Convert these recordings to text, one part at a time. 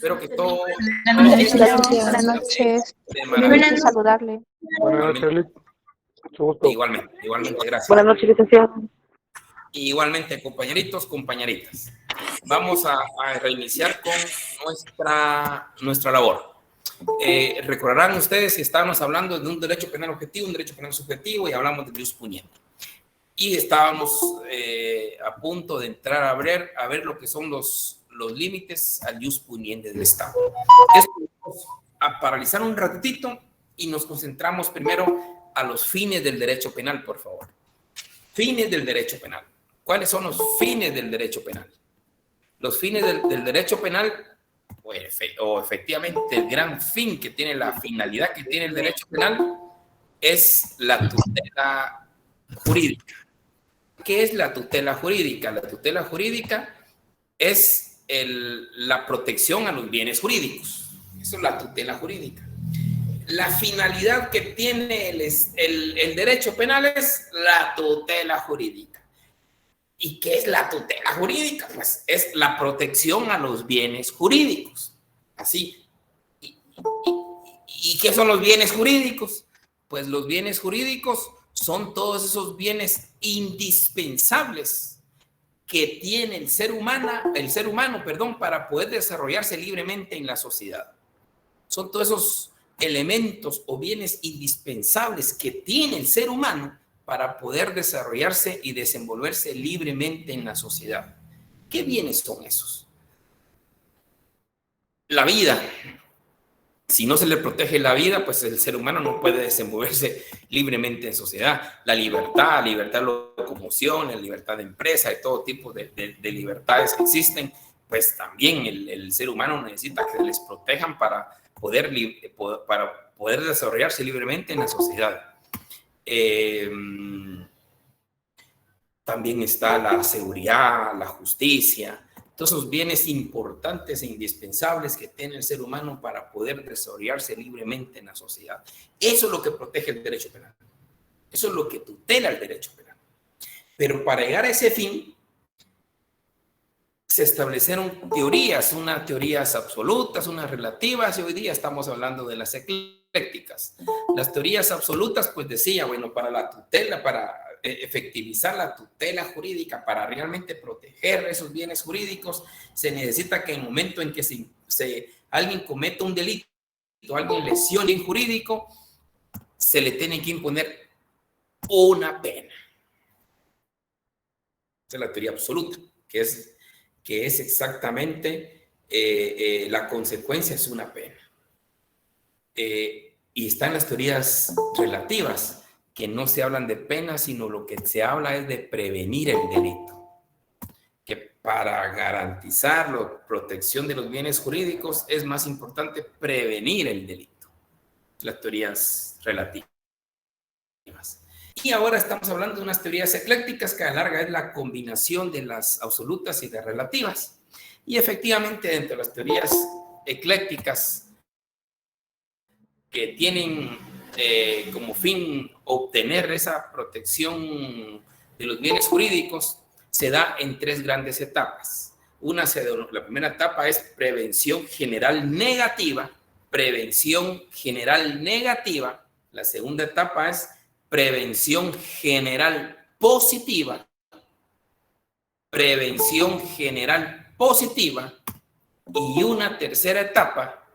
Espero que todos... Buenas noches. Maravilla. Saludarle. Buenas noches, mucho gusto. Igualmente, gracias. Buenas noches, licenciado. Igualmente, compañeritos, compañeritas. Vamos a reiniciar con nuestra labor. Recordarán ustedes que estábamos hablando de un derecho penal objetivo, un derecho penal subjetivo, y hablamos del jus puniendi. Y estábamos a punto de entrar a ver lo que son los límites al jus puniendi del Estado. Esto vamos a paralizar un ratito y nos concentramos primero a los fines del derecho penal, por favor. Fines del derecho penal. ¿Cuáles son los fines del derecho penal? Los fines del derecho penal, o efectivamente el gran fin que tiene, la finalidad que tiene el derecho penal, es la tutela jurídica. ¿Qué es la tutela jurídica? La tutela jurídica es la protección a los bienes jurídicos. Eso es la tutela jurídica. La finalidad que tiene el derecho penal es la tutela jurídica. ¿Y qué es la tutela jurídica? Pues es la protección a los bienes jurídicos. Así. ¿Y qué son los bienes jurídicos? Pues los bienes jurídicos son todos esos bienes indispensables que tiene el ser humano, para poder desarrollarse libremente en la sociedad. Son todos esos elementos o bienes indispensables que tiene el ser humano para poder desarrollarse y desenvolverse libremente en la sociedad. ¿Qué bienes son esos? La vida. Si no se le protege la vida, pues el ser humano no puede desenvolverse libremente en sociedad. La libertad de locomoción, la libertad de empresa, y todo tipo de libertades que existen, pues también el ser humano necesita que les protejan para poder desarrollarse libremente en la sociedad. También está la seguridad, la justicia, todos esos bienes importantes e indispensables que tiene el ser humano para poder desarrollarse libremente en la sociedad. Eso es lo que protege el derecho penal. Eso es lo que tutela el derecho penal. Pero para llegar a ese fin, se establecieron teorías, unas teorías absolutas, unas relativas, y hoy día estamos hablando de las eclécticas. Las teorías absolutas, pues decía, bueno, para la tutela, para efectivizar la tutela jurídica, para realmente proteger esos bienes jurídicos, se necesita que en el momento en que alguien cometa un delito, alguien lesione un bien jurídico, se le tiene que imponer una pena. Esa es la teoría absoluta, que es exactamente la consecuencia es una pena. Y están las teorías relativas, que no se hablan de pena, sino lo que se habla es de prevenir el delito. Que para garantizar la protección de los bienes jurídicos es más importante prevenir el delito. Las teorías relativas. Y ahora estamos hablando de unas teorías eclécticas, que a la larga es la combinación de las absolutas y de relativas. Y efectivamente, dentro de las teorías eclécticas que tienen como fin obtener esa protección de los bienes jurídicos, se da en tres grandes etapas. La primera etapa es prevención general negativa. La segunda etapa es prevención general positiva. Y una tercera etapa,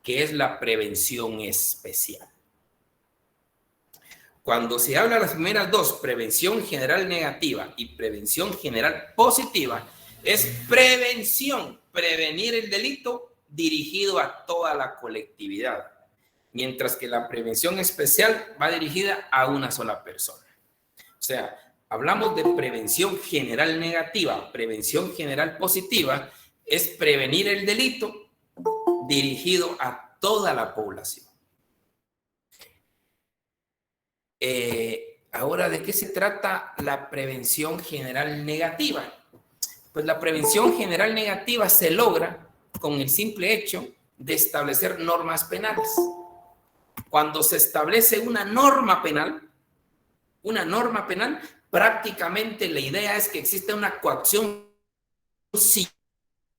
que es la prevención especial. Cuando se habla de las primeras dos, prevención general negativa y prevención general positiva, es prevenir el delito dirigido a toda la colectividad, mientras que la prevención especial va dirigida a una sola persona. O sea, hablamos de prevención general negativa, prevención general positiva, es prevenir el delito dirigido a toda la población. Ahora, ¿de qué se trata la prevención general negativa? Pues la prevención general negativa se logra con el simple hecho de establecer normas penales. Cuando se establece una norma penal, prácticamente la idea es que existe una coacción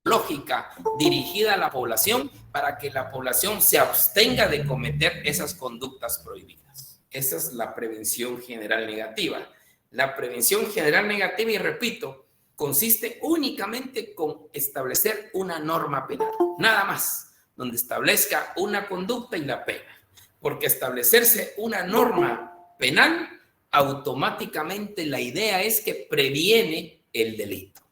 lógica dirigida a la población para que la población se abstenga de cometer esas conductas prohibidas. Esa es la prevención general negativa. La prevención general negativa, y repito, consiste únicamente con establecer una norma penal, nada más, donde establezca una conducta y la pena. Porque establecerse una norma penal, automáticamente la idea es que previene el delito.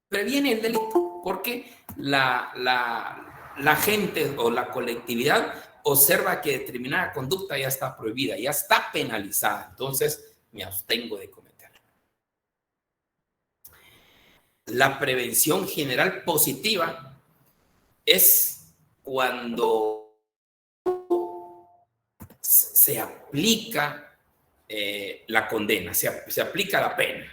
Previene el delito, porque la gente o la colectividad observa que determinada conducta ya está prohibida, ya está penalizada, entonces me abstengo de cometerla. La prevención general positiva es cuando se aplica la condena, se aplica la pena.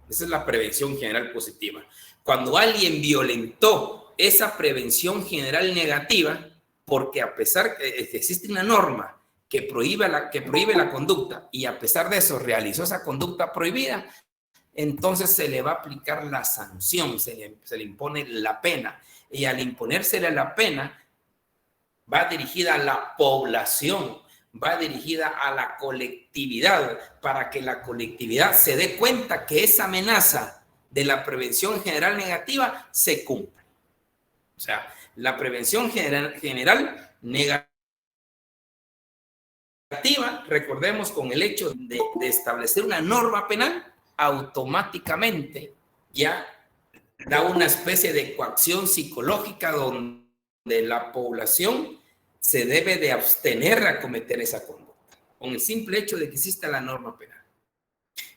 Esa es la prevención general positiva. Cuando alguien violentó esa prevención general negativa, porque a pesar que existe una norma que prohíbe la conducta y a pesar de eso realizó esa conducta prohibida, entonces se le va a aplicar la sanción, se le impone la pena. Y al imponérsele la pena, va dirigida a la población, va dirigida a la colectividad, para que la colectividad se dé cuenta que esa amenaza de la prevención general negativa se cumple. O sea, la prevención general negativa, recordemos, con el hecho de establecer una norma penal, automáticamente ya da una especie de coacción psicológica donde la población se debe de abstener a cometer esa conducta, con el simple hecho de que exista la norma penal.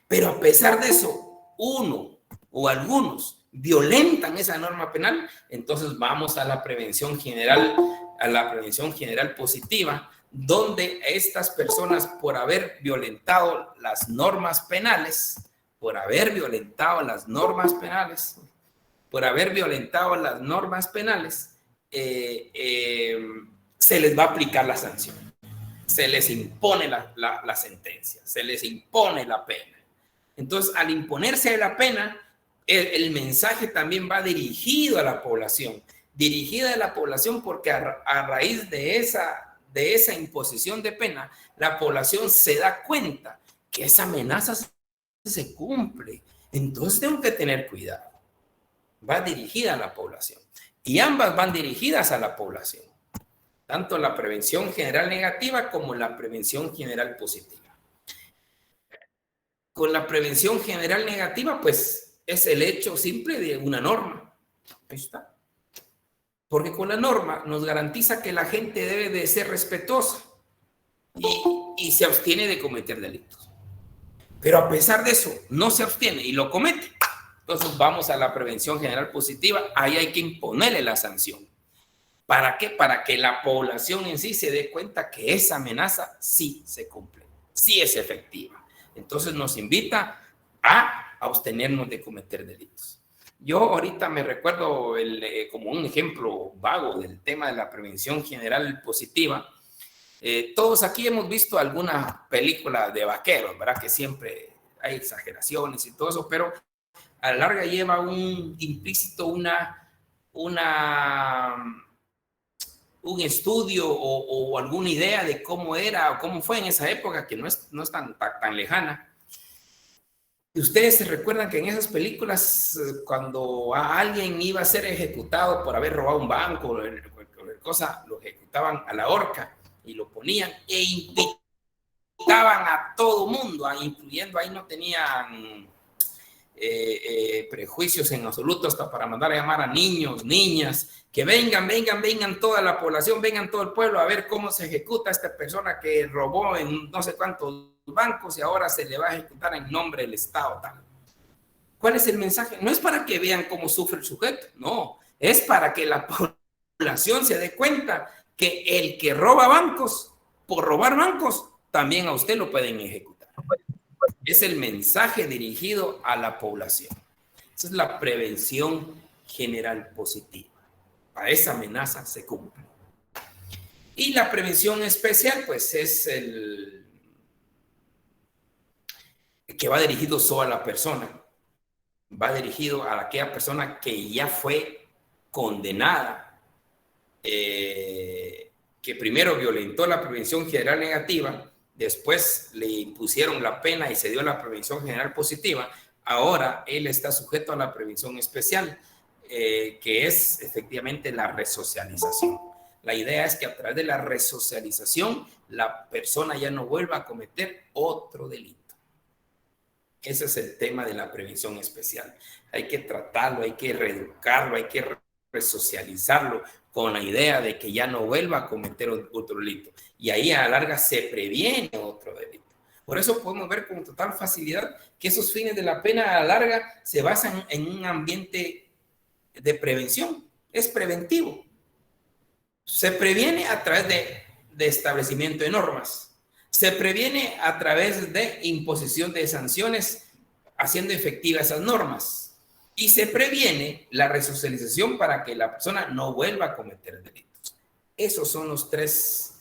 Pero a pesar de eso, uno o algunos violentan esa norma penal, entonces vamos a la prevención general positiva, donde estas personas, por haber violentado las normas penales, se les va a aplicar la sanción, se les impone la sentencia, se les impone la pena. Entonces, al imponerse la pena, el mensaje también va dirigido a la población, porque a raíz de esa imposición de pena, la población se da cuenta que esa amenaza se cumple. Entonces tengo que tener cuidado. Va dirigida a la población. Y ambas van dirigidas a la población. Tanto la prevención general negativa como la prevención general positiva. Con la prevención general negativa, pues es el hecho simple de una norma. Ahí está. Porque con la norma nos garantiza que la gente debe de ser respetuosa y se abstiene de cometer delitos. Pero a pesar de eso, no se abstiene y lo comete. Entonces vamos a la prevención general positiva. Ahí hay que imponerle la sanción. ¿Para qué? Para que la población en sí se dé cuenta que esa amenaza sí se cumple, sí es efectiva. Entonces nos invita a abstenernos de cometer delitos. Yo ahorita me recuerdo como un ejemplo vago del tema de la prevención general positiva. Todos aquí hemos visto alguna película de vaqueros, ¿verdad? Que siempre hay exageraciones y todo eso, pero a la larga lleva un implícito un estudio o alguna idea de cómo era o cómo fue en esa época, que no es tan lejana. Y ustedes se recuerdan que en esas películas, cuando a alguien iba a ser ejecutado por haber robado un banco o cualquier cosa, lo ejecutaban a la horca y lo ponían e invitaban a todo mundo, incluyendo, ahí no tenían prejuicios en absoluto, hasta para mandar a llamar a niños, niñas, que vengan toda la población, vengan todo el pueblo a ver cómo se ejecuta a esta persona que robó en no sé cuántos bancos y ahora se le va a ejecutar en nombre del Estado tal. ¿Cuál es el mensaje? No es para que vean cómo sufre el sujeto, no, es para que la población se dé cuenta que el que roba bancos, por robar bancos, también a usted lo pueden ejecutar. Es el mensaje dirigido a la población. Esa es la prevención general positiva. Para esa amenaza se cumple. Y la prevención especial, pues es el que va dirigido solo a la persona. va dirigido a aquella persona que ya fue condenada, que primero violentó la prevención general negativa, después le impusieron la pena y se dio la prevención general positiva. Ahora él está sujeto a la prevención especial, que es efectivamente la resocialización. La idea es que a través de la resocialización la persona ya no vuelva a cometer otro delito. Ese es el tema de la prevención especial. Hay que tratarlo, hay que reeducarlo, hay que resocializarlo con la idea de que ya no vuelva a cometer otro delito. Y ahí a la larga se previene otro delito. Por eso podemos ver con total facilidad que esos fines de la pena a la larga se basan en un ambiente de prevención. Es preventivo. Se previene a través de establecimiento de normas. Se previene a través de imposición de sanciones, haciendo efectivas esas normas. Y se previene la resocialización para que la persona no vuelva a cometer delitos. Esos son los tres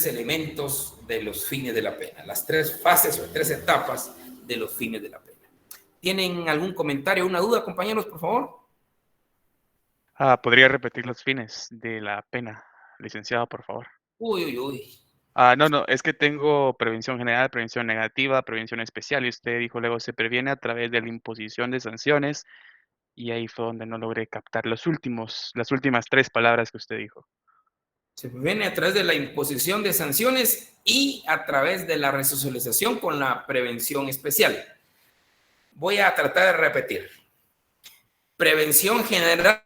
elementos de los fines de la pena, las tres fases o tres etapas de los fines de la pena. ¿Tienen algún comentario o una duda, compañeros, por favor? ¿Podría repetir los fines de la pena, licenciado, por favor? Uy. No, es que tengo prevención general, prevención negativa, prevención especial, y usted dijo luego se previene a través de la imposición de sanciones, y ahí fue donde no logré captar las últimas tres palabras que usted dijo. Se previene a través de la imposición de sanciones y a través de la resocialización con la prevención especial. Voy a tratar de repetir. Prevención general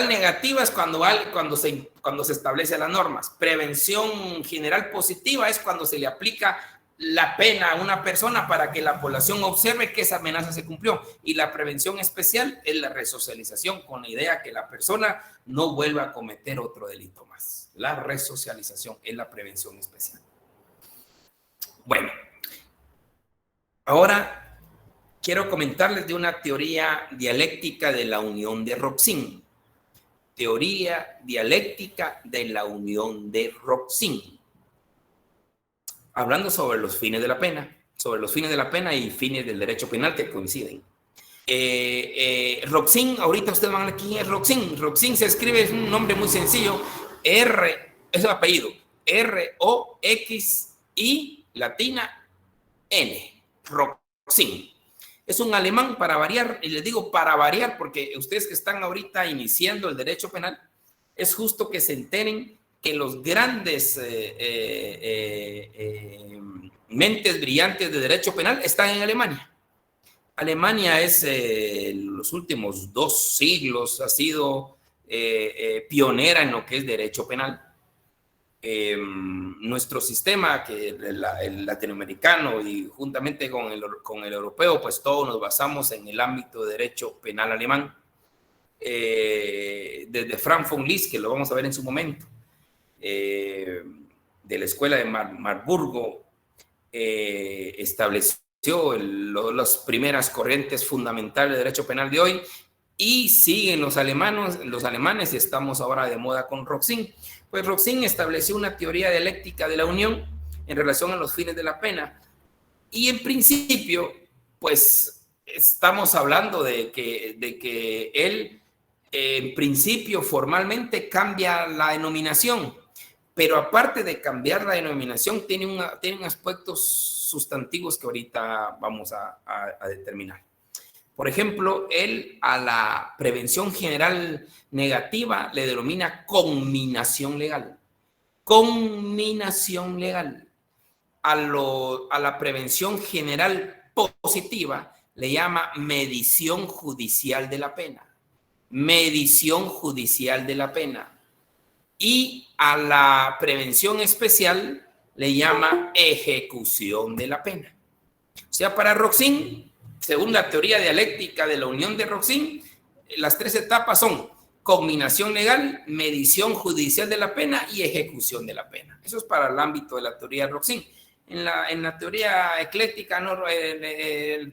negativa es cuando se establecen las normas. Prevención general positiva es cuando se le aplica la pena a una persona para que la población observe que esa amenaza se cumplió. Y la prevención especial es la resocialización con la idea que la persona no vuelva a cometer otro delito más. La resocialización es la prevención especial. Bueno, ahora quiero comentarles de una teoría dialéctica de la unión de Roxin. Teoría dialéctica de la unión de Roxin. Hablando sobre los fines de la pena, y fines del derecho penal que coinciden. Roxin, ahorita ustedes van a ver quién es Roxin. Roxin se escribe, es un nombre muy sencillo, es el apellido, R-O-X-I latina N, Roxin. Es un alemán para variar, y les digo para variar porque ustedes que están ahorita iniciando el derecho penal, es justo que se enteren que los grandes mentes brillantes de derecho penal están en Alemania. Alemania es, los últimos 2 siglos, ha sido pionera en lo que es derecho penal. Nuestro sistema, que el latinoamericano y juntamente con el europeo, pues todos nos basamos en el ámbito de derecho penal alemán. Desde Frank von Liszt, que lo vamos a ver en su momento, de la escuela de Marburgo, estableció las primeras corrientes fundamentales de derecho penal de hoy, y siguen los alemanes, y estamos ahora de moda con Roxin. Pues Roxin estableció una teoría dialéctica de la unión en relación a los fines de la pena, y en principio, pues estamos hablando de que él, en principio, formalmente cambia la denominación, pero aparte de cambiar la denominación, tienen aspectos sustantivos que ahorita vamos a determinar. Por ejemplo, él a la prevención general negativa le denomina conminación legal. Conminación legal. A la prevención general positiva le llama medición judicial de la pena. Medición judicial de la pena. Y a la prevención especial le llama ejecución de la pena. O sea, para Roxin, según la teoría dialéctica de la unión de Roxin, las 3 etapas son conminación legal, medición judicial de la pena y ejecución de la pena. Eso es para el ámbito de la teoría de Roxin. En la teoría ecléctica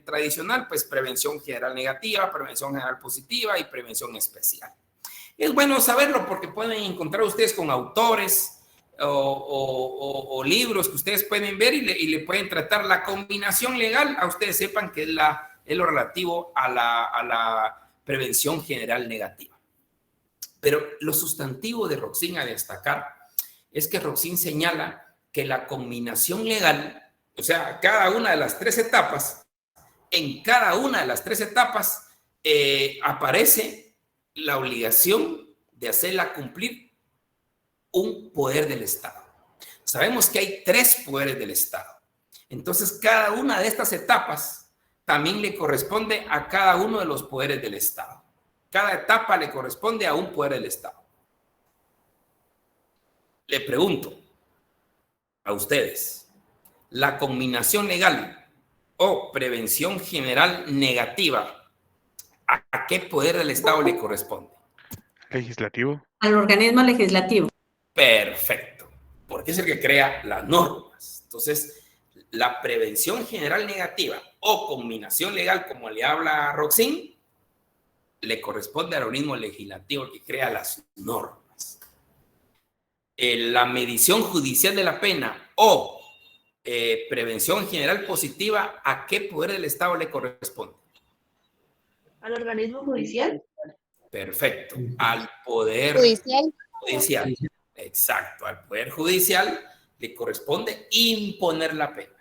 tradicional, pues prevención general negativa, prevención general positiva y prevención especial. Es bueno saberlo porque pueden encontrar ustedes con autores o libros que ustedes pueden ver y le pueden tratar la combinación legal. A ustedes sepan que es es lo relativo a la prevención general negativa. Pero lo sustantivo de Roxin a destacar es que Roxin señala que la combinación legal, o sea, cada una de las tres etapas, en cada una de las tres etapas aparece la obligación de hacerla cumplir un poder del Estado. Sabemos que hay tres poderes del Estado. Entonces, cada una de estas etapas también le corresponde a cada uno de los poderes del Estado. Cada etapa le corresponde a un poder del Estado. Le pregunto a ustedes, ¿la combinación legal o prevención general negativa, a qué poder del Estado le corresponde? Legislativo. Al organismo legislativo. Perfecto, porque es el que crea las normas. Entonces, la prevención general negativa o combinación legal, como le habla Roxin, le corresponde al organismo legislativo, el que crea las normas. La medición judicial de la pena o prevención general positiva, ¿a qué poder del Estado le corresponde? Al organismo judicial. Perfecto, al poder judicial. Exacto, al poder judicial le corresponde imponer la pena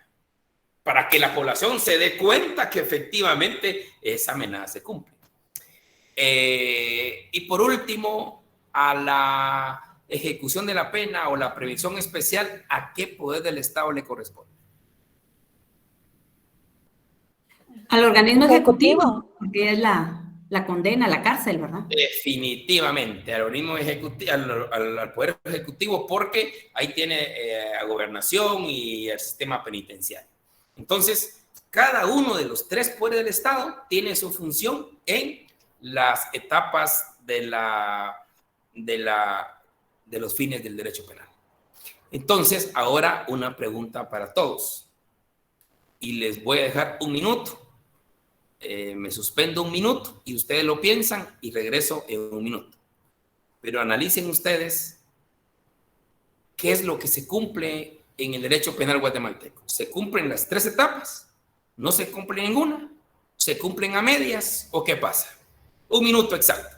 para que la población se dé cuenta que efectivamente esa amenaza se cumple. Y por último, a la ejecución de la pena o la prevención especial, ¿a qué poder del Estado le corresponde? Al organismo ejecutivo, porque es la condena, la cárcel, ¿verdad? Definitivamente, al organismo ejecutivo, al poder ejecutivo, porque ahí tiene a gobernación y el sistema penitenciario. Entonces, cada uno de los tres poderes del Estado tiene su función en las etapas de los fines del derecho penal. Entonces, ahora una pregunta para todos. Y les voy a dejar un minuto. Me suspendo un minuto y ustedes lo piensan y regreso en un minuto. Pero analicen ustedes qué es lo que se cumple en el derecho penal guatemalteco. ¿Se cumplen las tres etapas? ¿No se cumple ninguna? ¿Se cumplen a medias? ¿O qué pasa? Un minuto exacto.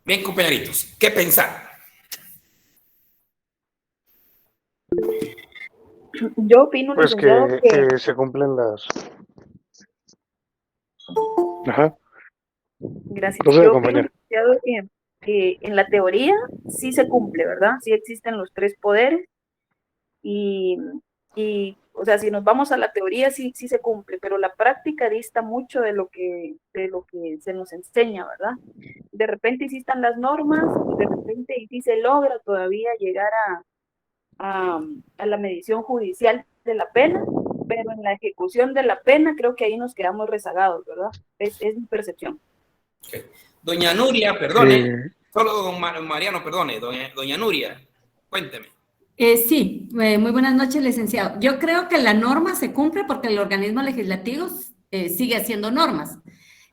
Bien, compañeritos, ¿qué pensar? Yo opino, Pues licenciado, que se cumplen las... Ajá. gracias. Procede, Yo opino, compañero. licenciado, en la teoría sí se cumple, ¿verdad? Sí existen los tres poderes y, o sea, si nos vamos a la teoría sí se cumple, pero la práctica dista mucho de lo que se nos enseña, ¿verdad? De repente sí están las normas y de repente sí se logra todavía llegar a la medición judicial de la pena, pero en la ejecución de la pena creo que ahí nos quedamos rezagados, ¿verdad? Es mi percepción. Okay. Doña Nuria, perdone, solo don Mariano, perdone, doña Nuria, cuénteme. Sí, muy buenas noches, licenciado. Yo creo que la norma se cumple porque el organismo legislativo sigue haciendo normas.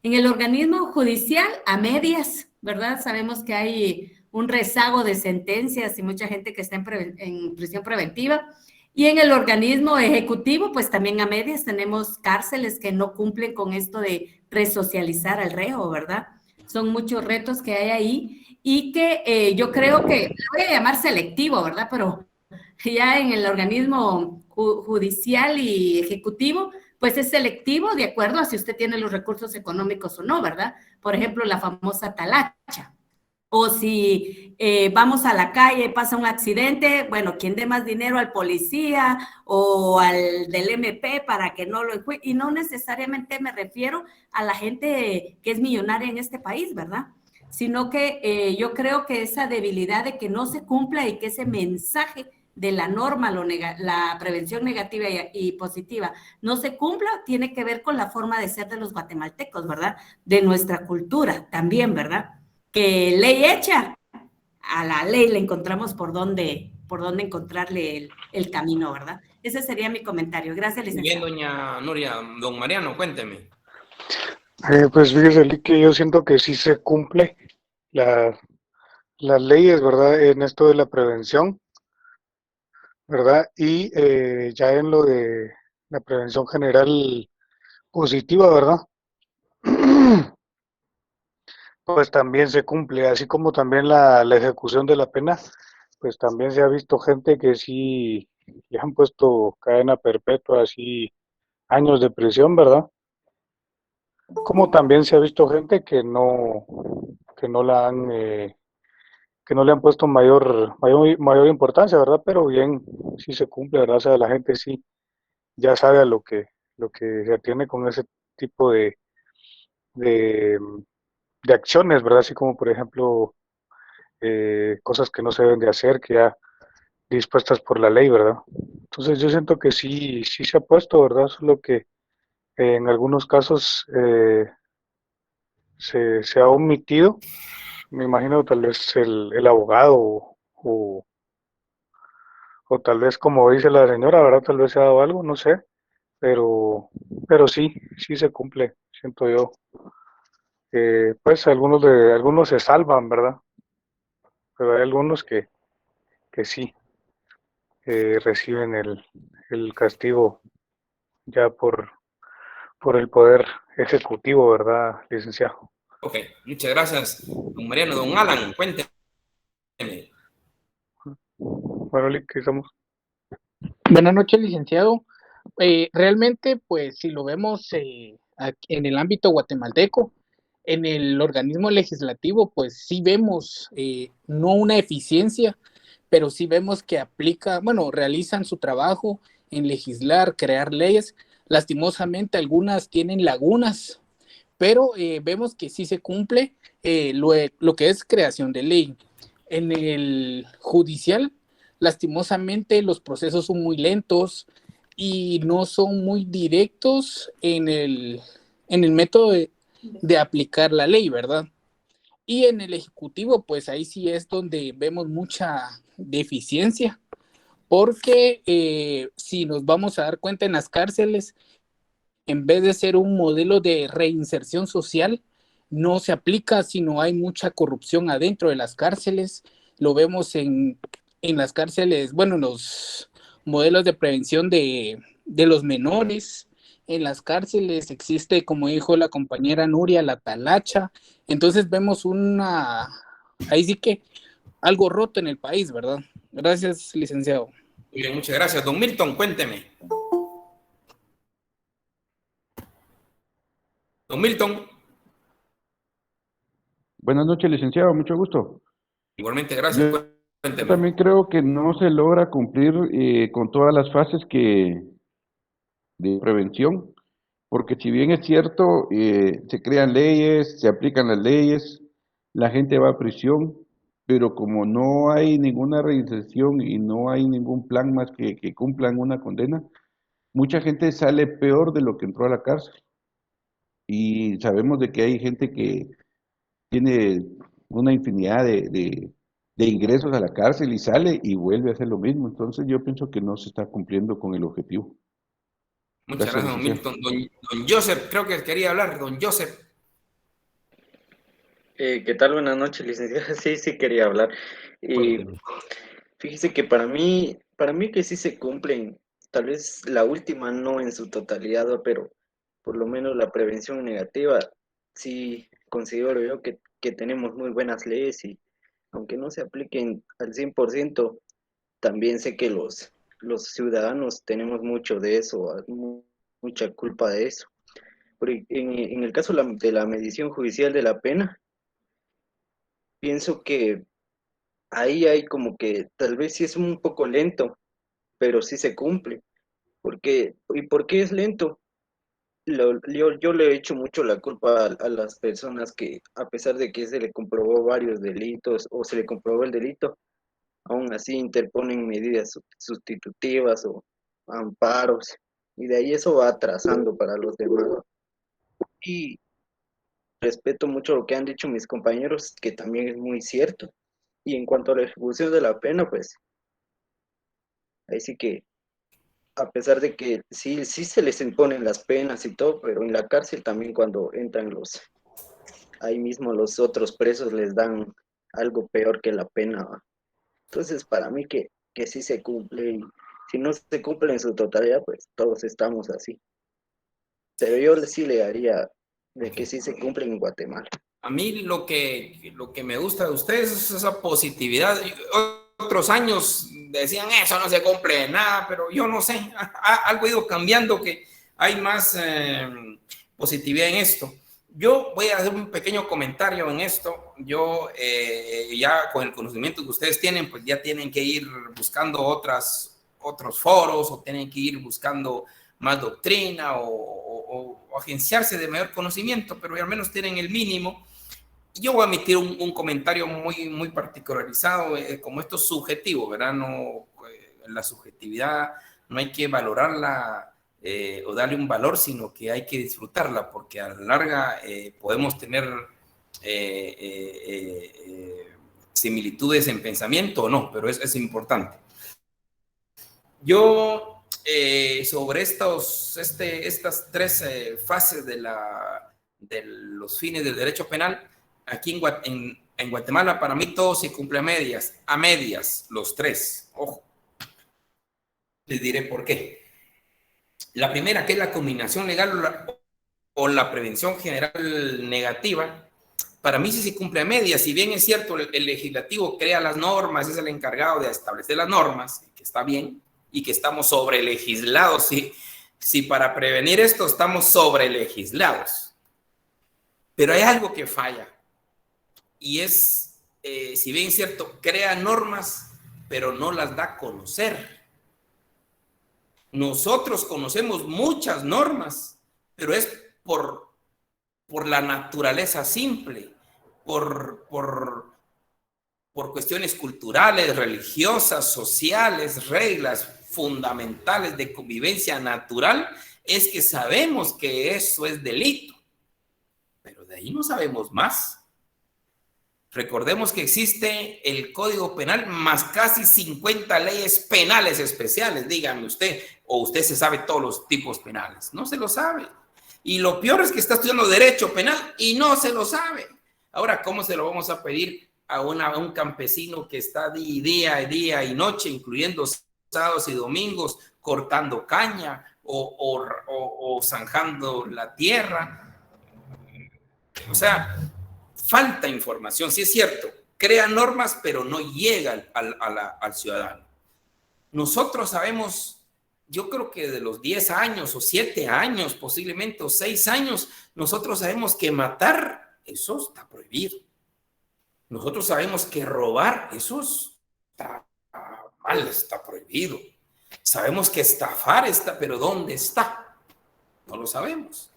En el organismo judicial, a medias, ¿verdad? Sabemos que hay un rezago de sentencias y mucha gente que está en prisión preventiva. Y en el organismo ejecutivo, pues también a medias tenemos cárceles que no cumplen con esto de resocializar al reo, ¿verdad? Son muchos retos que hay ahí y que yo creo que, le voy a llamar selectivo, ¿verdad? Pero ya en el organismo judicial y ejecutivo, pues es selectivo de acuerdo a si usted tiene los recursos económicos o no, ¿verdad? Por ejemplo, la famosa talacha. O si vamos a la calle y pasa un accidente, bueno, ¿quién dé más dinero al policía o al del MP para que no lo encuentre? Y no necesariamente me refiero a la gente que es millonaria en este país, ¿verdad? Sino que yo creo que esa debilidad de que no se cumpla y que ese mensaje de la norma, la prevención negativa y positiva, no se cumpla, tiene que ver con la forma de ser de los guatemaltecos, ¿verdad? De nuestra cultura también, ¿verdad? Que ley hecha, a la ley le encontramos por dónde encontrarle el camino, ¿verdad? Ese sería mi comentario. Gracias, licenciado. Bien, doña Nuria, don Mariano, cuénteme. Pues fíjese, Lee, que yo siento que sí se cumple las leyes, ¿verdad? En esto de la prevención, ¿verdad? Y ya en lo de la prevención general positiva, ¿verdad? Pues también se cumple, así como también la ejecución de la pena, pues también se ha visto gente que sí le han puesto cadena perpetua, así años de prisión, ¿verdad? Como también se ha visto gente que no la han, que no le han puesto mayor importancia, ¿verdad? Pero bien, sí se cumple, ¿verdad? O sea, la gente sí ya sabe a lo que se atiene con ese tipo de, de acciones, ¿verdad? Así como, por ejemplo, cosas que no se deben de hacer, que ya dispuestas por la ley, ¿verdad? Entonces yo siento que sí se ha puesto, ¿verdad? Solo que en algunos casos se ha omitido, me imagino tal vez el abogado o tal vez como dice la señora, ¿verdad? Tal vez se ha dado algo, no sé, pero sí se cumple, siento yo. Pues algunos se salvan, ¿verdad? Pero hay algunos que sí reciben el castigo ya por el poder ejecutivo, ¿verdad, licenciado? Ok, muchas gracias, don Mariano. Don Alan, cuénteme. Bueno, ¿qué estamos? Buenas noches, licenciado. Realmente, pues, si lo vemos en el ámbito guatemalteco, en el organismo legislativo, pues sí vemos no una eficiencia, pero sí vemos que realizan su trabajo en legislar, crear leyes. Lastimosamente, algunas tienen lagunas, pero vemos que sí se cumple lo que es creación de ley. En el judicial, lastimosamente, los procesos son muy lentos y no son muy directos en el método de aplicar la ley, ¿verdad? Y en el ejecutivo, pues ahí sí es donde vemos mucha deficiencia, porque si nos vamos a dar cuenta en las cárceles, en vez de ser un modelo de reinserción social, no se aplica, sino hay mucha corrupción adentro de las cárceles. Lo vemos en las cárceles, bueno, en los modelos de prevención de los menores. En las cárceles existe, como dijo la compañera Nuria, la talacha. Entonces vemos ahí sí que algo roto en el país, ¿verdad? Gracias, licenciado. Muy bien, muchas gracias. Don Milton, cuénteme. Don Milton. Buenas noches, licenciado, mucho gusto. Igualmente, gracias. Yo Cuénteme. también creo que no se logra cumplir con todas las fases de prevención, porque si bien es cierto, se crean leyes, se aplican las leyes, la gente va a prisión, pero como no hay ninguna reinserción y no hay ningún plan más que cumplan una condena, mucha gente sale peor de lo que entró a la cárcel. Y sabemos de que hay gente que tiene una infinidad de ingresos a la cárcel y sale y vuelve a hacer lo mismo. Entonces yo pienso que no se está cumpliendo con el objetivo. Muchas Gracias, gracias, don licenciado. Milton. Don Joseph, creo que quería hablar. Don Joseph. ¿Qué tal? Buenas noches, licenciada. Sí, quería hablar. Y Cuénteme. fíjese que para mí que sí se cumplen, tal vez la última no en su totalidad, ¿va? Pero por lo menos la prevención negativa, sí considero yo que tenemos muy buenas leyes y aunque no se apliquen al 100%, también sé que los ciudadanos tenemos mucho de eso, mucha culpa de eso. En el caso de la medición judicial de la pena, pienso que ahí hay como que tal vez sí es un poco lento, pero sí se cumple. ¿Y por qué es lento? Yo le he hecho mucho la culpa a las personas que, a pesar de que se le comprobó varios delitos o se le comprobó el delito, aún así interponen medidas sustitutivas o amparos, y de ahí eso va atrasando para los demás. Y respeto mucho lo que han dicho mis compañeros, que también es muy cierto. Y en cuanto a la ejecución de la pena, pues ahí sí que, a pesar de que sí se les imponen las penas y todo, pero en la cárcel también cuando entran ahí mismo los otros presos les dan algo peor que la pena, ¿va? Entonces, para mí que sí se cumple, y si no se cumple en su totalidad, pues todos estamos así. Pero yo sí le haría de que Okay. sí se cumple en Guatemala. A mí lo que me gusta de ustedes es esa positividad. Otros años decían eso no se cumple nada, pero yo no sé, algo ha ido cambiando, que hay más positividad en esto. Yo voy a hacer un pequeño comentario en esto. Yo ya con el conocimiento que ustedes tienen, pues ya tienen que ir buscando otros foros o tienen que ir buscando más doctrina o agenciarse de mayor conocimiento, pero al menos tienen el mínimo. Yo voy a emitir un comentario muy particularizado, como esto es subjetivo, ¿verdad? No, la subjetividad no hay que valorarla o darle un valor, sino que hay que disfrutarla, porque a la larga podemos tener similitudes en pensamiento o no, pero es importante. Yo, sobre estas tres fases de los fines del derecho penal, aquí en Guatemala, para mí todo se cumple a medias, los tres. Ojo, les diré por qué. La primera, que es la combinación legal o la prevención general negativa, para mí sí se cumple a medias. Si bien es cierto, el legislativo crea las normas, es el encargado de establecer las normas, que está bien, y que estamos sobre legislados. Si para prevenir esto estamos sobre legislados. Pero hay algo que falla, y es, si bien es cierto, crea normas, pero no las da a conocer. Nosotros conocemos muchas normas, pero es por la naturaleza simple, por cuestiones culturales, religiosas, sociales, reglas fundamentales de convivencia natural, es que sabemos que eso es delito, pero de ahí no sabemos más. Recordemos que existe el Código Penal más casi 50 leyes penales especiales, dígame usted, o usted se sabe todos los tipos penales. No se lo sabe. Y lo peor es que está estudiando derecho penal y no se lo sabe. Ahora, ¿cómo se lo vamos a pedir a un campesino que está día y noche, incluyendo sábados y domingos, cortando caña o zanjando la tierra? O sea, falta información, sí es cierto, crea normas, pero no llega al ciudadano. Nosotros sabemos, yo creo que de los 10 años o 7 años posiblemente o 6 años, nosotros sabemos que matar, eso está prohibido. Nosotros sabemos que robar, eso está mal, está prohibido. Sabemos que estafar está, pero ¿dónde está? No lo sabemos.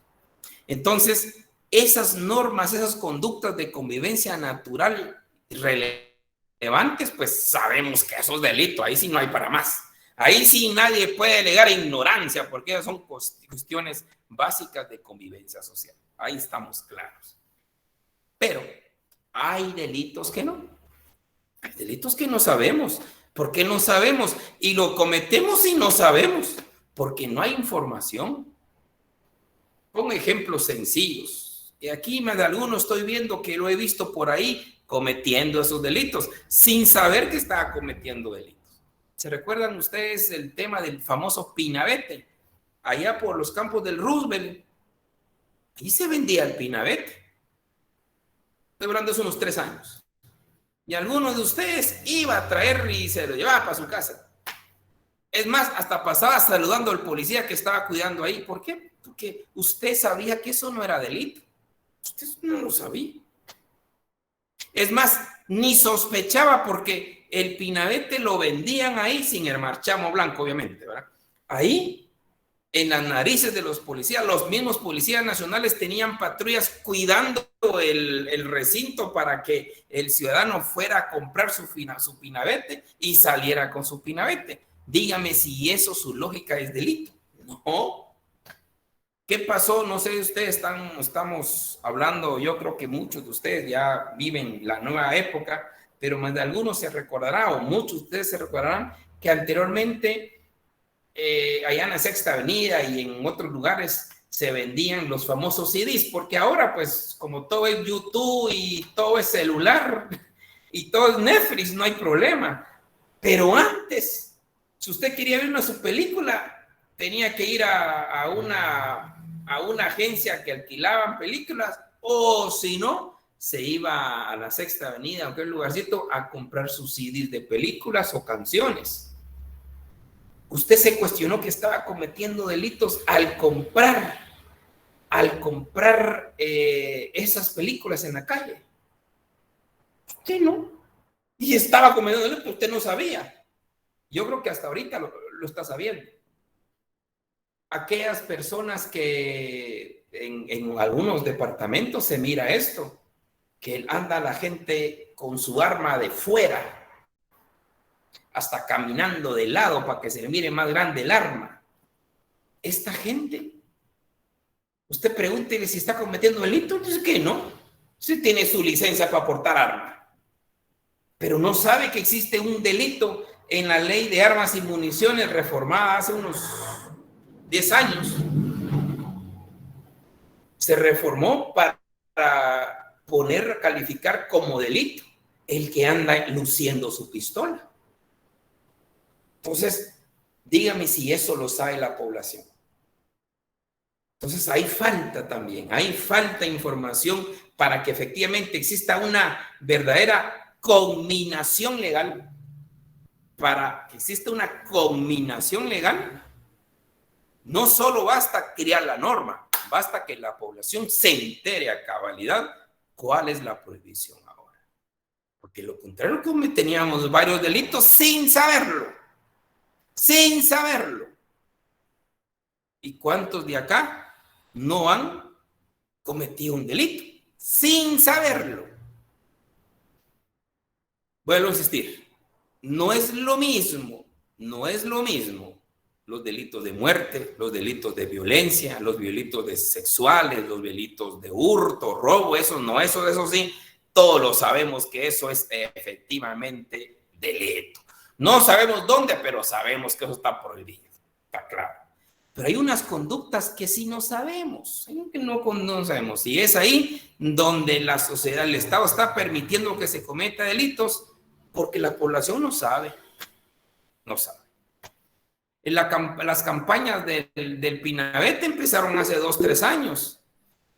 Entonces, esas normas, esas conductas de convivencia natural relevantes, pues sabemos que eso es delito, ahí sí no hay para más. Ahí sí nadie puede alegar ignorancia, porque esas son cuestiones básicas de convivencia social. Ahí estamos claros. Pero hay delitos que no. Hay delitos que no sabemos. ¿Por qué no sabemos? Y lo cometemos y no sabemos, porque no hay información. Pongo ejemplos sencillos. Y aquí más de alguno estoy viendo que lo he visto por ahí cometiendo esos delitos, sin saber que estaba cometiendo delitos. ¿Se recuerdan ustedes el tema del famoso pinabete? Allá por los campos del Roosevelt, ahí se vendía el pinabete. Estoy hablando de unos 3 años. Y alguno de ustedes iba a traer y se lo llevaba para su casa. Es más, hasta pasaba saludando al policía que estaba cuidando ahí. ¿Por qué? Porque usted sabía que eso no era delito. Usted no lo sabía. Es más, ni sospechaba porque el pinabete lo vendían ahí sin el marchamo blanco, obviamente, ¿verdad? Ahí, en las narices de los policías, los mismos policías nacionales tenían patrullas cuidando el recinto para que el ciudadano fuera a comprar su pinabete y saliera con su pinabete. Dígame si eso, su lógica es delito. No. ¿Qué pasó? No sé, ustedes estamos hablando, yo creo que muchos de ustedes ya viven la nueva época, pero más de algunos se recordarán, o muchos de ustedes se recordarán, que anteriormente allá en la Sexta Avenida y en otros lugares se vendían los famosos CDs, porque ahora pues como todo es YouTube y todo es celular y todo es Netflix, no hay problema. Pero antes, si usted quería ver su película, tenía que ir a una agencia que alquilaban películas, o si no, se iba a la Sexta Avenida, a aquel lugarcito, a comprar sus CDs de películas o canciones. Usted se cuestionó que estaba cometiendo delitos al comprar esas películas en la calle. Usted no. Y estaba cometiendo delitos, usted no sabía. Yo creo que hasta ahorita lo está sabiendo. Aquellas personas que en algunos departamentos se mira esto, que anda la gente con su arma de fuera, hasta caminando de lado para que se mire más grande el arma. Esta gente, usted pregúntele si está cometiendo delito, dice que no. Sí tiene su licencia para portar arma, pero no sabe que existe un delito en la ley de armas y municiones reformada hace unos 10 años. Se reformó para calificar como delito el que anda luciendo su pistola. Entonces, dígame si eso lo sabe la población. Entonces, hay falta información para que efectivamente exista una verdadera conminación legal. Para que exista una conminación legal, no solo basta crear la norma, basta que la población se entere a cabalidad cuál es la prohibición ahora. Porque lo contrario, teníamos varios delitos sin saberlo. Sin saberlo. ¿Y cuántos de acá no han cometido un delito? Sin saberlo. Vuelvo a insistir, no es lo mismo los delitos de muerte, los delitos de violencia, los delitos sexuales, los delitos de hurto, robo, eso sí, todos lo sabemos que eso es efectivamente delito. No sabemos dónde, pero sabemos que eso está prohibido, está claro. Pero hay unas conductas que sí no sabemos, que no sabemos. Y es ahí donde la sociedad, el Estado está permitiendo que se cometa delitos porque la población no sabe. No sabe. Las campañas del Pinabete empezaron hace 2, 3 años.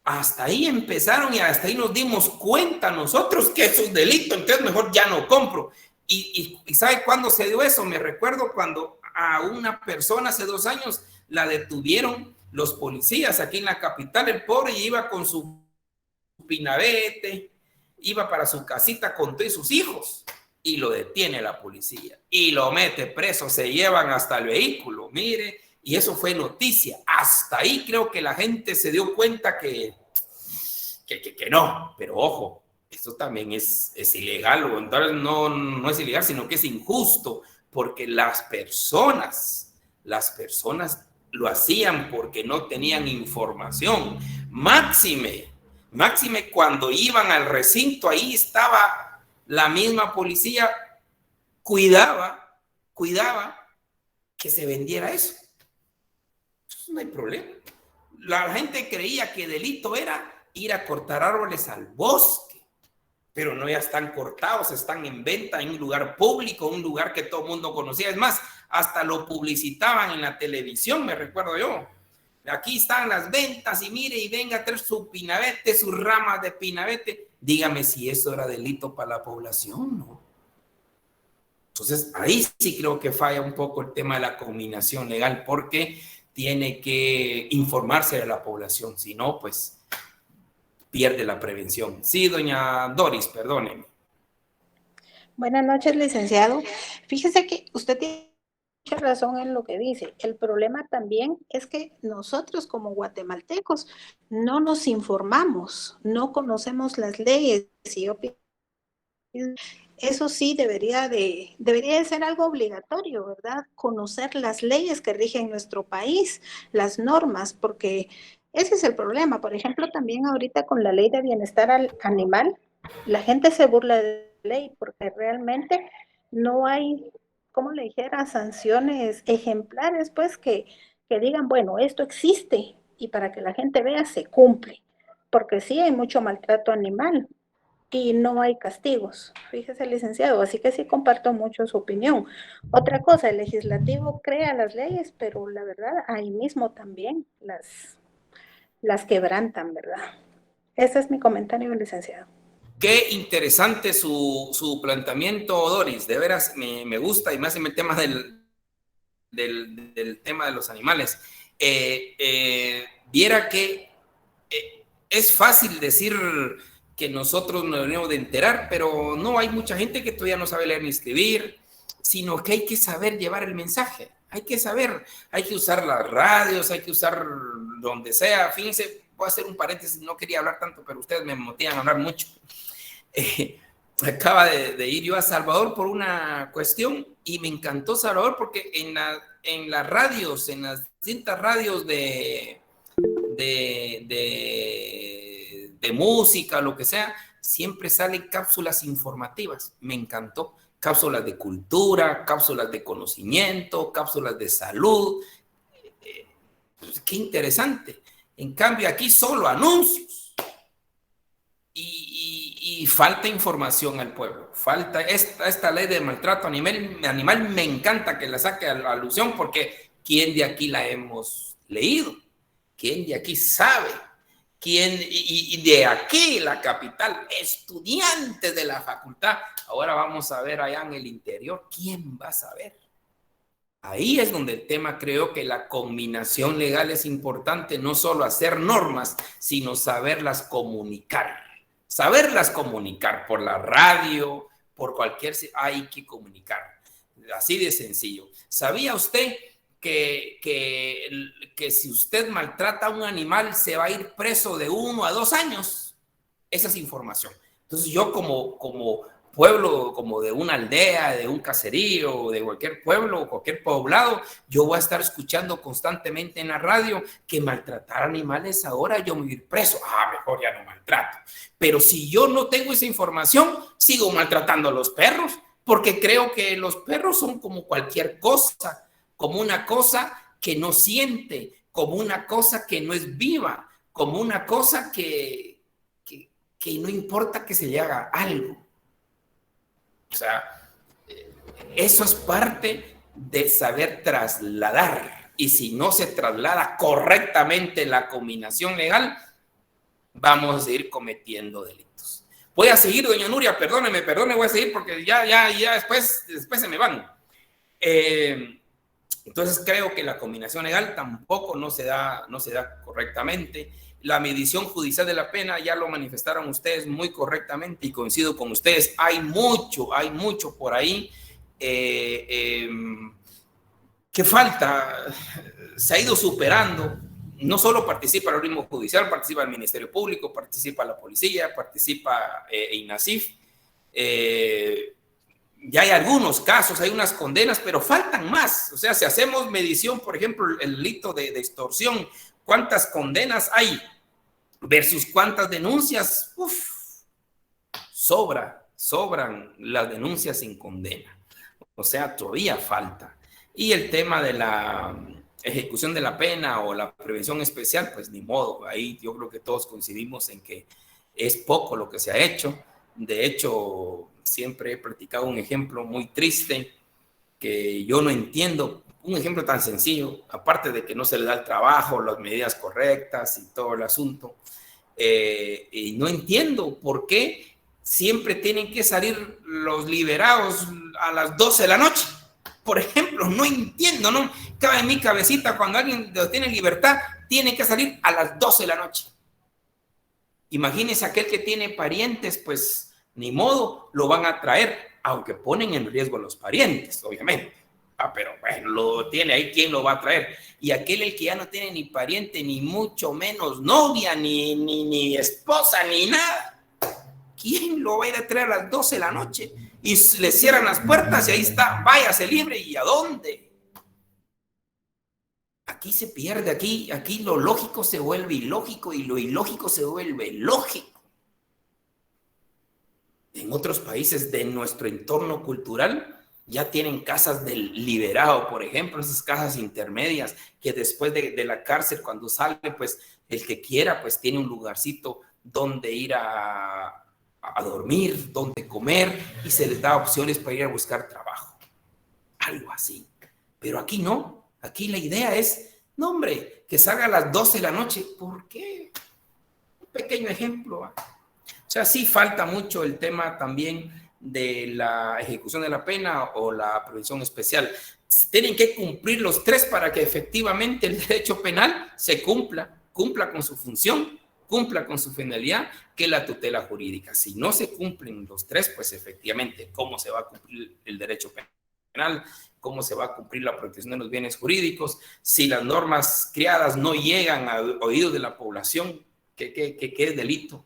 Hasta ahí empezaron y hasta ahí nos dimos cuenta nosotros que eso es delito, entonces mejor ya no compro. ¿Y sabe cuándo se dio eso? Me recuerdo cuando a una persona hace 2 años la detuvieron los policías aquí en la capital, el pobre iba con su pinabete iba para su casita con todos sus hijos y lo detiene la policía y lo mete preso, se llevan hasta el vehículo, mire, y eso fue noticia. Hasta ahí creo que la gente se dio cuenta que no, pero ojo, esto también es ilegal, o entonces no es ilegal, sino que es injusto, porque las personas lo hacían porque no tenían información. Máxime cuando iban al recinto, ahí estaba la misma policía, cuidaba que se vendiera eso. Entonces, no hay problema. La gente creía que delito era ir a cortar árboles al bosque, pero no, ya están cortados, están en venta en un lugar público, un lugar que todo el mundo conocía. Es más, hasta lo publicitaban en la televisión, me recuerdo yo. Aquí están las ventas y mire, y venga a traer su pinabete, sus ramas de pinabete. Dígame si eso era delito para la población, ¿no? Entonces, ahí sí creo que falla un poco el tema de la combinación legal, porque tiene que informarse de la población, si no, pues pierde la prevención. Sí, doña Doris, perdóneme. Buenas noches, licenciado. Fíjese que usted tiene mucha razón en lo que dice. El problema también es que nosotros como guatemaltecos no nos informamos, no conocemos las leyes. Y yo pienso, eso sí debería de ser algo obligatorio, ¿verdad? Conocer las leyes que rigen nuestro país, las normas, porque ese es el problema. Por ejemplo, también ahorita con la ley de bienestar animal, la gente se burla de la ley porque realmente no hay, como le dijera, sanciones ejemplares, pues que digan, bueno, esto existe y para que la gente vea se cumple, porque sí hay mucho maltrato animal y no hay castigos. Fíjese, licenciado, así que sí comparto mucho su opinión. Otra cosa, el legislativo crea las leyes, pero la verdad ahí mismo también las quebrantan, ¿verdad? Ese es mi comentario, licenciado. Qué interesante su planteamiento, Doris. De veras me gusta, y más en el tema del tema de los animales. Viera que es fácil decir que nosotros nos debemos de enterar, pero no, hay mucha gente que todavía no sabe leer ni escribir, sino que hay que saber llevar el mensaje. Hay que saber, hay que usar las radios, hay que usar donde sea. Fíjense, voy a hacer un paréntesis, no quería hablar tanto, pero ustedes me motivan a hablar mucho. Acaba de ir yo a Salvador por una cuestión y me encantó Salvador porque en las radios, en las distintas radios de música, lo que sea, siempre salen cápsulas informativas. Me encantó. Cápsulas de cultura, cápsulas de conocimiento, cápsulas de salud. Pues qué interesante. En cambio, aquí solo anuncios. Y falta información al pueblo. Falta esta ley de maltrato animal. Me encanta que la saque a la alusión, porque ¿quién de aquí la hemos leído? ¿Quién de aquí sabe? ¿Quién? Y de aquí, la capital, estudiantes de la facultad. Ahora vamos a ver allá en el interior, ¿quién va a saber? Ahí es donde el tema, creo que la combinación legal es importante, no solo hacer normas, sino saberlas comunicar. Saberlas comunicar por la radio, por cualquier... Hay que comunicar. Así de sencillo. ¿Sabía usted que si usted maltrata a un animal se va a ir preso de 1 a 2 años? Esa es información. Entonces yo como pueblo, como de una aldea, de un caserío, de cualquier pueblo, cualquier poblado, yo voy a estar escuchando constantemente en la radio que maltratar animales ahora yo me voy a ir preso. Mejor ya no maltrato. Pero si yo no tengo esa información, sigo maltratando a los perros, porque creo que los perros son como cualquier cosa, como una cosa que no siente, como una cosa que no es viva, como una cosa que no importa que se le haga algo. O sea, eso es parte de saber trasladar. Y si no se traslada correctamente la combinación legal, vamos a seguir cometiendo delitos. Voy a seguir, doña Nuria, perdóneme, voy a seguir porque ya después se me van. Entonces creo que la combinación legal tampoco no se da correctamente. La medición judicial de la pena, ya lo manifestaron ustedes muy correctamente y coincido con ustedes, hay mucho por ahí que falta, se ha ido superando. No solo participa el organismo judicial, participa el Ministerio Público, participa la policía, participa INASIF. Ya hay algunos casos, hay unas condenas, pero faltan más. O sea, si hacemos medición, por ejemplo, el delito de extorsión, ¿cuántas condenas hay versus cuántas denuncias? Sobran las denuncias sin condena. O sea, todavía falta. Y el tema de la ejecución de la pena o la prevención especial, pues ni modo. Ahí yo creo que todos coincidimos en que es poco lo que se ha hecho. De hecho, siempre he practicado un ejemplo muy triste que yo no entiendo, un ejemplo tan sencillo, aparte de que no se le da el trabajo, las medidas correctas y todo el asunto, y no entiendo por qué siempre tienen que salir los liberados a las 12 de la noche. Por ejemplo, no entiendo, no cabe en mi cabecita cuando alguien tiene libertad, tiene que salir a las 12 de la noche. Imagínense aquel que tiene parientes, pues ni modo, lo van a traer, aunque ponen en riesgo a los parientes, obviamente. Pero bueno, lo tiene ahí, ¿quién lo va a traer? Y aquel el que ya no tiene ni pariente, ni mucho menos novia, ni esposa, ni nada. ¿Quién lo va a ir a traer a las 12 de la noche? Y le cierran las puertas y ahí está, váyase libre. ¿Y a dónde? Aquí se pierde, aquí lo lógico se vuelve ilógico y lo ilógico se vuelve lógico. En otros países de nuestro entorno cultural ya tienen casas del liberado, por ejemplo, esas casas intermedias que después de la cárcel, cuando sale, pues el que quiera, pues tiene un lugarcito donde ir a dormir, donde comer y se les da opciones para ir a buscar trabajo. Algo así. Pero aquí no. Aquí la idea es, no hombre, que salga a las 12 de la noche. ¿Por qué? Un pequeño ejemplo. O sea, sí falta mucho el tema también de la ejecución de la pena o la prevención especial. Tienen que cumplir los tres para que efectivamente el derecho penal se cumpla con su función, cumpla con su finalidad, que es la tutela jurídica. Si no se cumplen los tres, pues efectivamente, ¿cómo se va a cumplir el derecho penal? ¿Cómo se va a cumplir la protección de los bienes jurídicos? Si las normas creadas no llegan a oídos de la población, ¿qué es delito?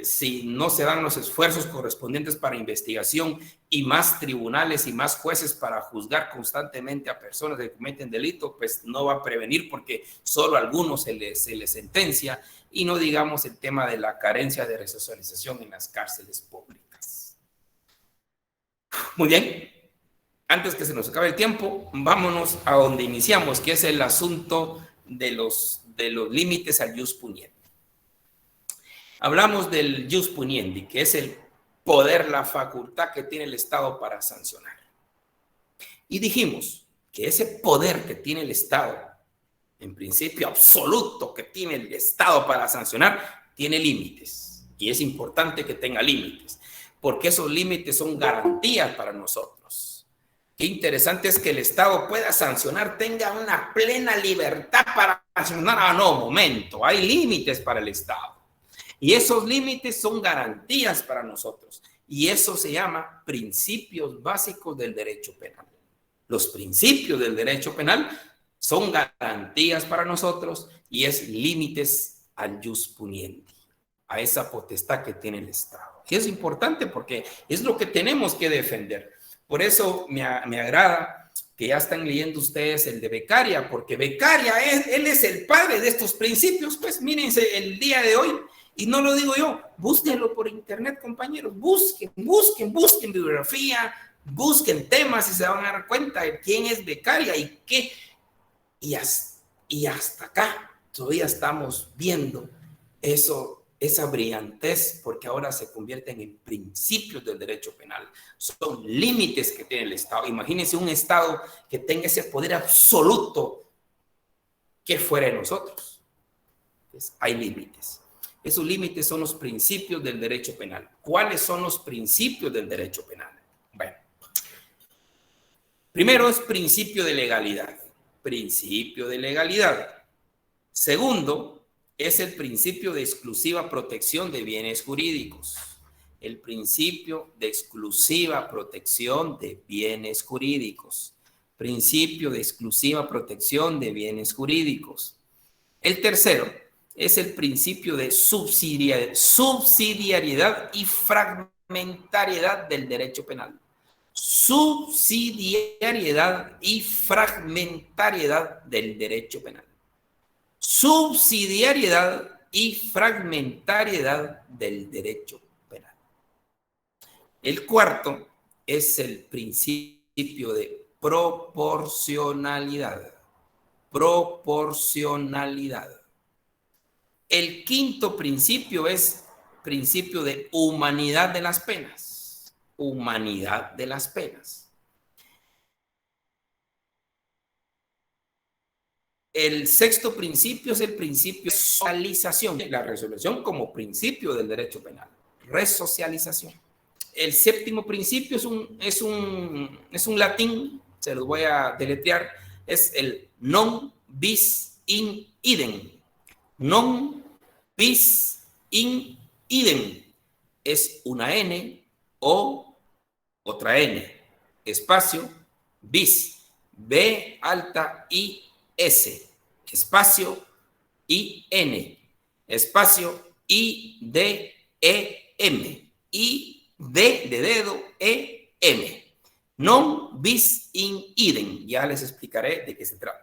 Si no se dan los esfuerzos correspondientes para investigación y más tribunales y más jueces para juzgar constantemente a personas que cometen delito, pues no va a prevenir porque solo a algunos se les sentencia, y no digamos el tema de la carencia de resocialización en las cárceles públicas. Muy bien, antes que se nos acabe el tiempo, vámonos a donde iniciamos, que es el asunto de los límites al jus puniendi. Hablamos del jus puniendi, que es el poder, la facultad que tiene el Estado para sancionar. Y dijimos que ese poder que tiene el Estado, en principio absoluto que tiene el Estado para sancionar, tiene límites. Y es importante que tenga límites, porque esos límites son garantías para nosotros. Qué interesante es que el Estado pueda sancionar, tenga una plena libertad para sancionar. Ah, no, momento, hay límites para el Estado. Y esos límites son garantías para nosotros. Y eso se llama principios básicos del derecho penal. Los principios del derecho penal son garantías para nosotros y es límites al jus puniendi, a esa potestad que tiene el Estado. Y es importante porque es lo que tenemos que defender. Por eso me agrada que ya están leyendo ustedes el de Beccaria, porque Beccaria, él es el padre de estos principios. Pues mírense el día de hoy. Y no lo digo yo, búsquenlo por internet, compañeros, busquen bibliografía, busquen temas y se van a dar cuenta de quién es Beccaria y qué. Y hasta acá todavía estamos viendo eso, esa brillantez, porque ahora se convierten en principios del derecho penal. Son límites que tiene el Estado. Imagínense un Estado que tenga ese poder absoluto que fuera de nosotros. Entonces, hay límites. Esos límites son los principios del derecho penal. ¿Cuáles son los principios del derecho penal? Bueno, Primero es principio de legalidad. Principio de legalidad. Segundo es el principio de exclusiva protección de bienes jurídicos. El principio de exclusiva protección de bienes jurídicos. Principio de exclusiva protección de bienes jurídicos. El tercero es el principio de subsidiariedad y fragmentariedad del derecho penal. Subsidiariedad y fragmentariedad del derecho penal. Subsidiariedad y fragmentariedad del derecho penal. El cuarto es el principio de proporcionalidad. Proporcionalidad. El quinto principio es principio de humanidad de las penas. Humanidad de las penas. El sexto principio es el principio de resocialización. La resolución como principio del derecho penal. Resocialización. El séptimo principio es un latín, se los voy a deletrear, es el non bis in idem. Non bis in idem. Es una N o otra N, espacio, bis, B alta I S, espacio, I N, espacio, I D E M, I D de dedo E M. Non bis in idem. Ya les explicaré de qué se trata.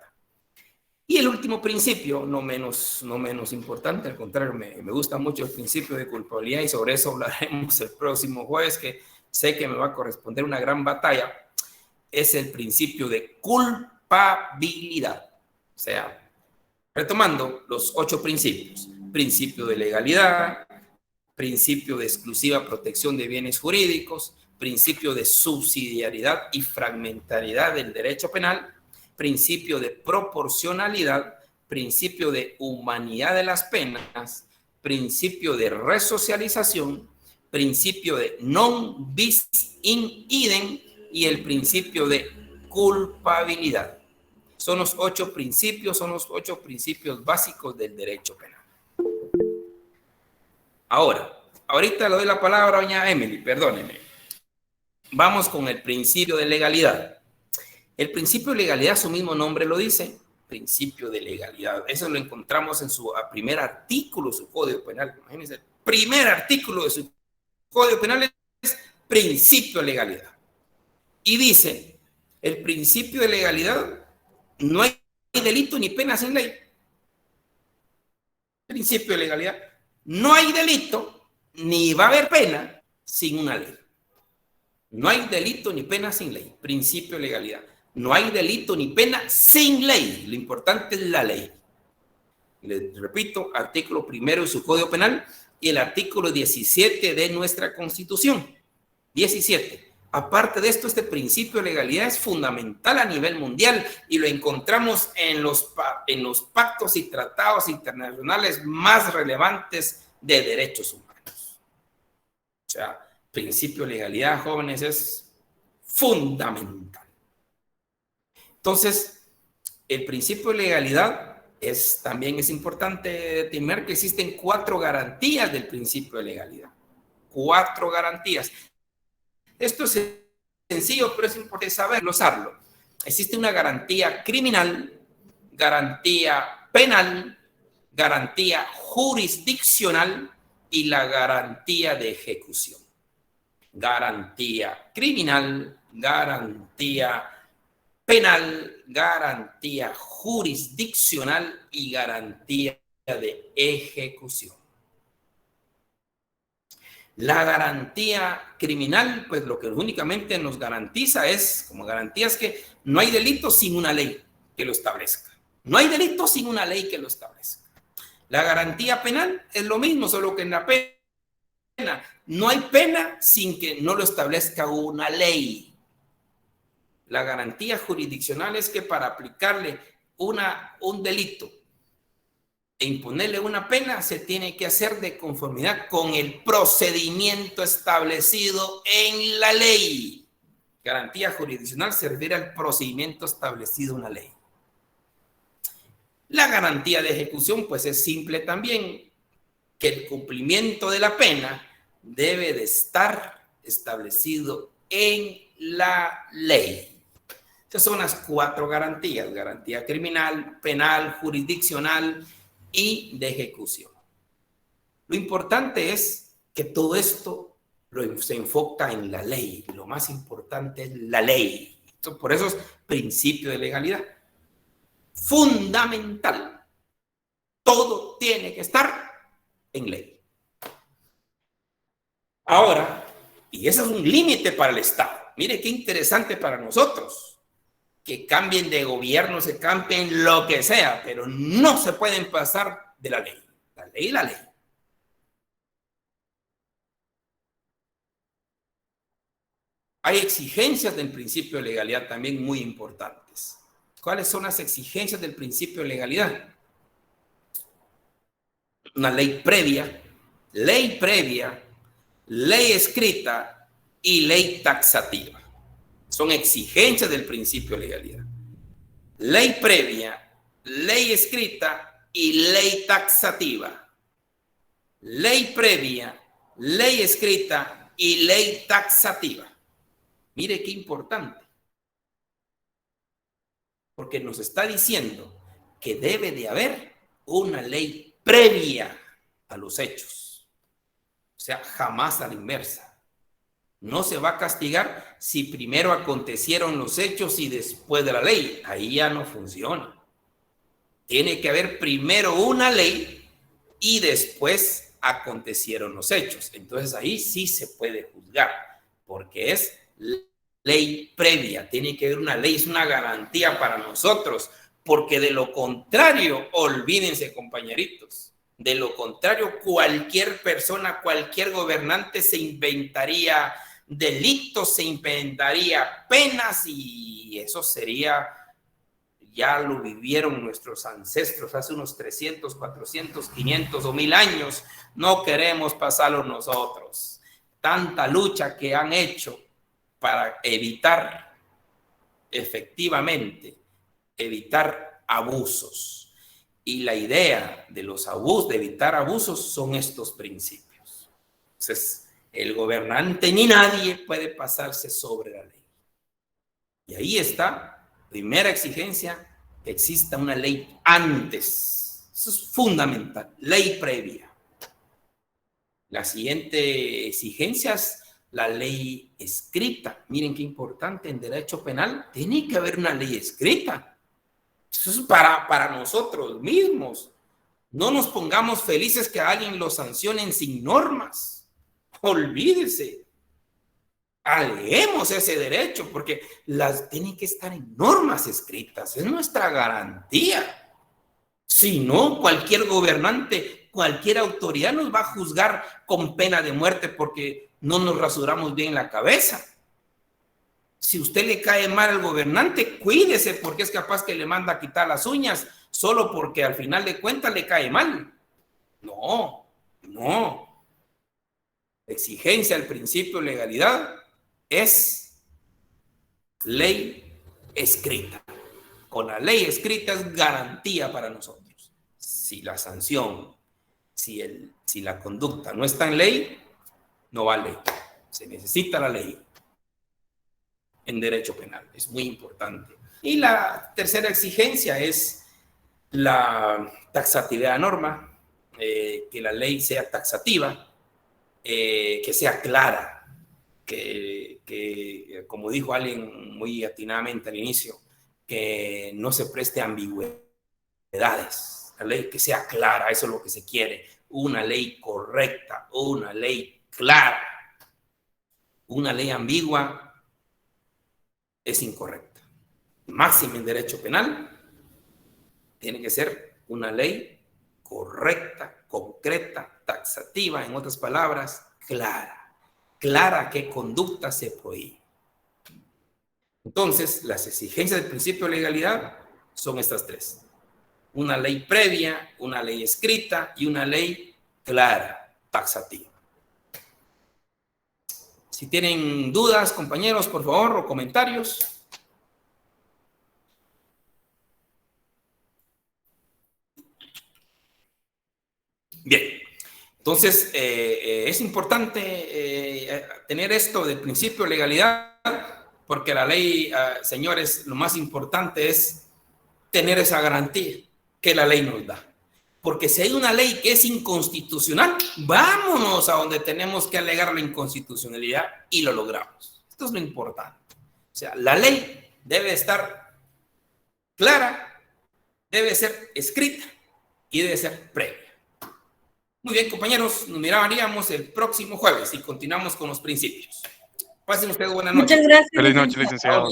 Y el último principio, no menos importante, al contrario, me gusta mucho el principio de culpabilidad y sobre eso hablaremos el próximo jueves, que sé que me va a corresponder una gran batalla, es el principio de culpabilidad. O sea, retomando los 8 principios: principio de legalidad, principio de exclusiva protección de bienes jurídicos, principio de subsidiariedad y fragmentariedad del derecho penal, principio de proporcionalidad, principio de humanidad de las penas, principio de resocialización, principio de non bis in idem y el principio de culpabilidad. Son los 8 principios, básicos del derecho penal. Ahorita le doy la palabra a doña Emily, perdóneme. Vamos con el principio de legalidad. El principio de legalidad, su mismo nombre lo dice, principio de legalidad. Eso lo encontramos en su primer artículo de su Código Penal. Imagínense, el primer artículo de su Código Penal es principio de legalidad. Y dice, el principio de legalidad, no hay delito ni pena sin ley. Principio de legalidad, no hay delito ni va a haber pena sin una ley. No hay delito ni pena sin ley. Principio de legalidad. No hay delito ni pena sin ley. Lo importante es la ley. Les repito, artículo 1 de su Código Penal y el artículo 17 de nuestra Constitución. 17. Aparte de esto, este principio de legalidad es fundamental a nivel mundial y lo encontramos en los pactos y tratados internacionales más relevantes de derechos humanos. O sea, principio de legalidad, jóvenes, es fundamental. Entonces, el principio de legalidad también es importante determinar que existen 4 garantías del principio de legalidad. 4 garantías. Esto es sencillo, pero es importante saberlo, usarlo. Existe una garantía criminal, garantía penal, garantía jurisdiccional y la garantía de ejecución. Garantía criminal, garantía penal, garantía jurisdiccional y garantía de ejecución. La garantía criminal, pues lo que únicamente nos garantiza es, como garantía, es que no hay delito sin una ley que lo establezca. No hay delito sin una ley que lo establezca. La garantía penal es lo mismo, solo que en la pena no hay pena sin que no lo establezca una ley. La garantía jurisdiccional es que para aplicarle un delito e imponerle una pena se tiene que hacer de conformidad con el procedimiento establecido en la ley. Garantía jurisdiccional se refiere al procedimiento establecido en una ley. La garantía de ejecución, pues es simple también, que el cumplimiento de la pena debe de estar establecido en la ley. Estas son las 4 garantías: garantía criminal, penal, jurisdiccional y de ejecución. Lo importante es que todo esto se enfoca en la ley. Lo más importante es la ley. Por eso es principio de legalidad. Fundamental. Todo tiene que estar en ley. Ahora, y ese es un límite para el Estado. Mire qué interesante para nosotros. Que cambien de gobierno, se cambien lo que sea, pero no se pueden pasar de la ley. La ley es la ley. Hay exigencias del principio de legalidad también muy importantes. ¿Cuáles son las exigencias del principio de legalidad? Una ley previa, ley escrita y ley taxativa. Son exigencias del principio de legalidad. Ley previa, ley escrita y ley taxativa. Ley previa, ley escrita y ley taxativa. Mire qué importante. Porque nos está diciendo que debe de haber una ley previa a los hechos. O sea, jamás a la inversa. No se va a castigar si primero acontecieron los hechos y después de la ley. Ahí ya no funciona. Tiene que haber primero una ley y después acontecieron los hechos. Entonces ahí sí se puede juzgar, porque es ley previa. Tiene que haber una ley, es una garantía para nosotros, porque de lo contrario, olvídense, compañeritos, de lo contrario, cualquier persona, cualquier gobernante se inventaría delitos, se inventaría penas, y eso sería, ya lo vivieron nuestros ancestros hace unos 300, 400, 500 o 1000 años. No queremos pasarlo nosotros. Tanta lucha que han hecho para evitar, efectivamente, evitar abusos. Y la idea de los abusos, de evitar abusos, son estos principios. Entonces, el gobernante ni nadie puede pasarse sobre la ley. Y ahí está, primera exigencia, que exista una ley antes. Eso es fundamental, ley previa. La siguiente exigencia es la ley escrita. Miren qué importante, en derecho penal tiene que haber una ley escrita. Eso es para nosotros mismos. No nos pongamos felices que a alguien lo sancionen sin normas. Olvídese. Aleguemos ese derecho, porque las tienen que estar en normas escritas. Es nuestra garantía. Si no, cualquier gobernante, cualquier autoridad nos va a juzgar con pena de muerte porque no nos rasuramos bien la cabeza. Si usted le cae mal al gobernante, cuídese, porque es capaz que le manda a quitar las uñas solo porque al final de cuentas le cae mal. No. La exigencia del principio de legalidad es ley escrita. Con la ley escrita es garantía para nosotros. Si la sanción, si la conducta no está en ley, no vale. Se necesita la ley en derecho penal. Es muy importante. Y la tercera exigencia es la taxatividad de norma, que la ley sea taxativa, que sea clara, que como dijo alguien muy atinadamente al inicio, que no se preste ambigüedades. La ley que sea clara, eso es lo que se quiere. Una ley correcta, una ley clara. Una ley ambigua es incorrecta. Máximo en derecho penal, tiene que ser una ley correcta, concreta, taxativa, en otras palabras, clara. Clara qué conducta se prohíbe. Entonces, las exigencias del principio de legalidad son estas tres. Una ley previa, una ley escrita y una ley clara, taxativa. Si tienen dudas, compañeros, por favor, o comentarios. Bien, entonces es importante tener esto del principio de legalidad, porque la ley, señores, lo más importante es tener esa garantía que la ley nos da. Porque si hay una ley que es inconstitucional, vámonos a donde tenemos que alegar la inconstitucionalidad y lo logramos. Esto es lo importante. O sea, la ley debe estar clara, debe ser escrita y debe ser previa. Muy bien, compañeros, nos miraríamos el próximo jueves y continuamos con los principios. Pasen ustedes buenas noches. Muchas gracias. Feliz noche, licenciado.